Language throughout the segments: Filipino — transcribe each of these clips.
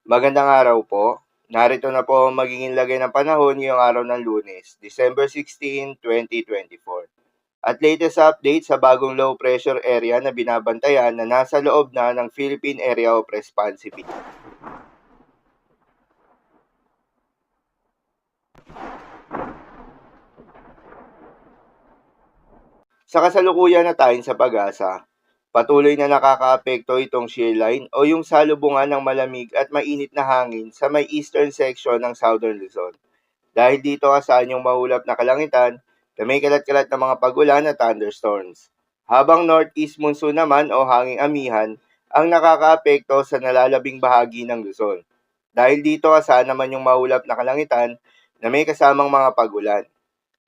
Magandang araw po. Narito na po ang magiging lagay ng panahon ngayong araw ng Lunes, December 16, 2024. At latest update sa bagong low pressure area na binabantayan na nasa loob na ng Philippine Area of Responsibility. Sa kasalukuyan na tayo sa pag-asa, patuloy na nakakaapekto itong shear line o yung salubungan ng malamig at mainit na hangin sa may eastern section ng Southern Luzon. Dahil dito asahan yung maulap na kalangitan na may kalat-kalat na mga pagulan at thunderstorms. Habang northeast monsoon naman o hanging amihan ang nakakaapekto sa nalalabing bahagi ng Luzon. Dahil dito asahan naman yung maulap na kalangitan na may kasamang mga pagulan.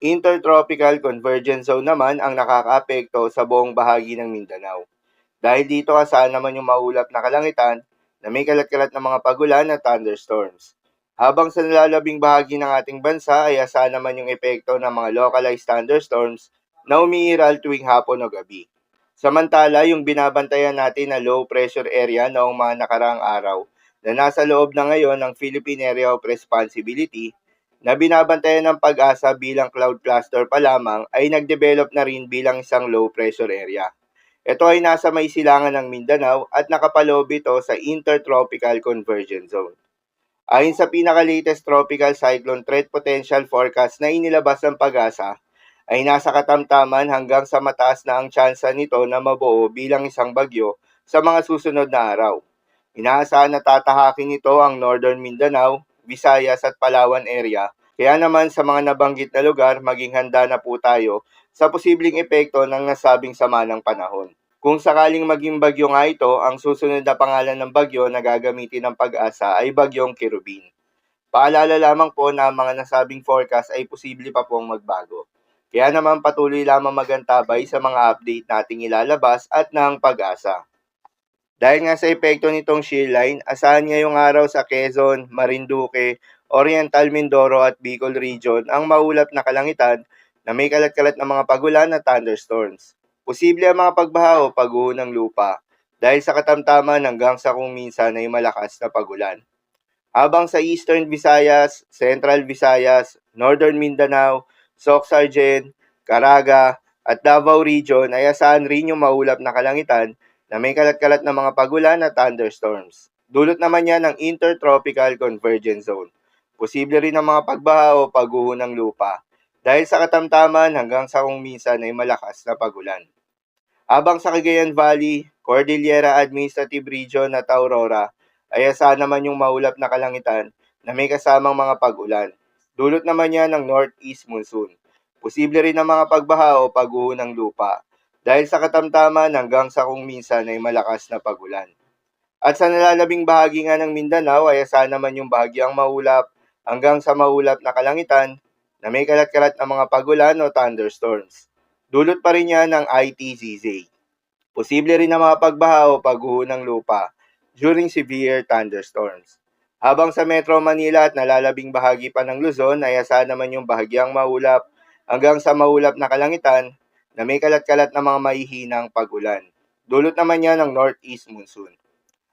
Intertropical Convergence Zone naman ang nakakaapekto sa buong bahagi ng Mindanao. Dahil dito asahan naman yung maulap na kalangitan na may kalat-kalat na mga pagulan at thunderstorms. Habang sa nalalabing bahagi ng ating bansa ay asahan naman yung epekto ng mga localized thunderstorms na umiiral tuwing hapon o gabi. Samantala, yung binabantayan natin na low pressure area noong mga nakaraang araw na nasa loob na ngayon ng Philippine Area of Responsibility na binabantayan ng Pag-asa bilang cloud cluster pa lamang ay nagdevelop na rin bilang isang low pressure area. Ito ay nasa may silangan ng Mindanao at nakapaloob ito sa Intertropical Convergence Zone. Ayon sa pinaka-latest Tropical Cyclone Threat Potential Forecast na inilabas ng Pag-asa, ay nasa katamtaman hanggang sa mataas na ang tsansa nito na mabuo bilang isang bagyo sa mga susunod na araw. Inaasahan na tatahakin nito ang Northern Mindanao, Visayas at Palawan area, kaya naman sa mga nabanggit na lugar maging handa na po tayo sa posibleng epekto ng nasabing sama ng panahon. Kung sakaling maging bagyo nga ito, ang susunod na pangalan ng bagyo na gagamitin ng Pag-asa ay Bagyong Kirubin. Paalala lamang po na ang mga nasabing forecast ay posible pa pong magbago. Kaya naman patuloy lamang magantabay sa mga update nating ilalabas at ng Pag-asa. Dahil nga sa epekto nitong shear line, asahan ngayong araw sa Quezon, Marinduque, Oriental Mindoro at Bicol Region ang maulap na kalangitan na may kalat-kalat na mga pagulan at thunderstorms. Posible ang mga pagbaha o pagguho ng lupa dahil sa katamtaman hanggang sa kung minsan ay malakas na pagulan. Habang sa Eastern Visayas, Central Visayas, Northern Mindanao, Sorsogon, Caraga at Davao Region ay asahan rin yung maulap na kalangitan na may kalat-kalat na mga pagulan at thunderstorms. Dulot naman yan ng Intertropical Convergence Zone. Posible rin ang mga pagbaha o pagguho ng lupa dahil sa katamtaman hanggang sa kung minsan ay malakas na pagulan. Habang sa Cagayan Valley, Cordillera Administrative Region at Aurora ay asahan naman yung maulap na kalangitan na may kasamang mga pag-ulan. Dulot naman yan ng northeast monsoon. Posible rin ang mga pagbaha o pagguho ng lupa dahil sa katamtaman hanggang sa kung minsan ay malakas na pagulan. At sa nalalabing bahagi nga ng Mindanao ay asahan naman yung bahagyang maulap hanggang sa maulap na kalangitan na may kalat-kalat na mga pagulan o thunderstorms. Dulot pa rin yan ng ITZZ. Posible rin na mga pagbaha o pagguho ng lupa during severe thunderstorms. Habang sa Metro Manila at nalalabing bahagi pa ng Luzon ay asahan naman yung bahagyang maulap hanggang sa maulap na kalangitan na may kalat-kalat na mga maihinang pag-ulan. Dulot naman yan ng northeast monsoon.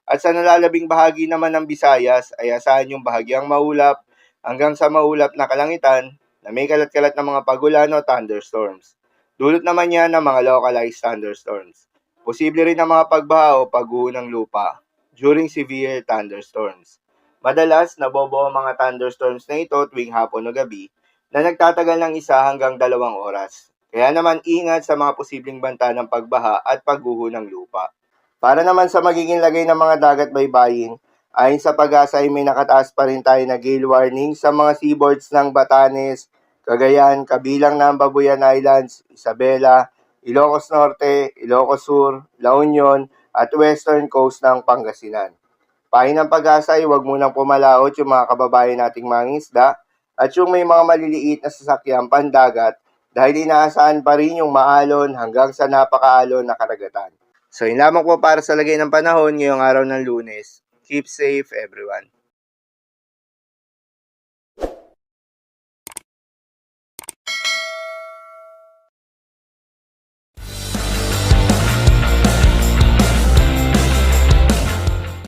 At sa nalalabing bahagi naman ng Visayas ay asahan yung bahagyang maulap hanggang sa maulap na kalangitan na may kalat-kalat na mga pagulan o thunderstorms. Dulot naman yan ng mga localized thunderstorms. Posible rin ang mga pagbaha o pagguho ng lupa during severe thunderstorms. Madalas, nabobo ang mga thunderstorms na ito tuwing hapon o gabi na nagtatagal ng 1 hanggang 2 oras. Kaya naman ingat sa mga posibleng banta ng pagbaha at pagguho ng lupa. Para naman sa magiging lagay ng mga dagat baybayin, ayon sa Pag-asa ay may nakataas pa rin tayo na gale warning sa mga seaboards ng Batanes, Cagayan, kabilang ng Babuyan Islands, Isabela, Ilocos Norte, Ilocos Sur, La Union at western coast ng Pangasinan. Pahin ng Pag-asa ay huwag munang pumalaot yung mga kababayan nating mangingisda at yung may mga maliliit na sasakyan pandagat dahil inaasahan pa rin yung maalon hanggang sa napakaalon na karagatan. So yun lamang po para sa lagay ng panahon ngayong araw ng Lunes. Keep safe everyone.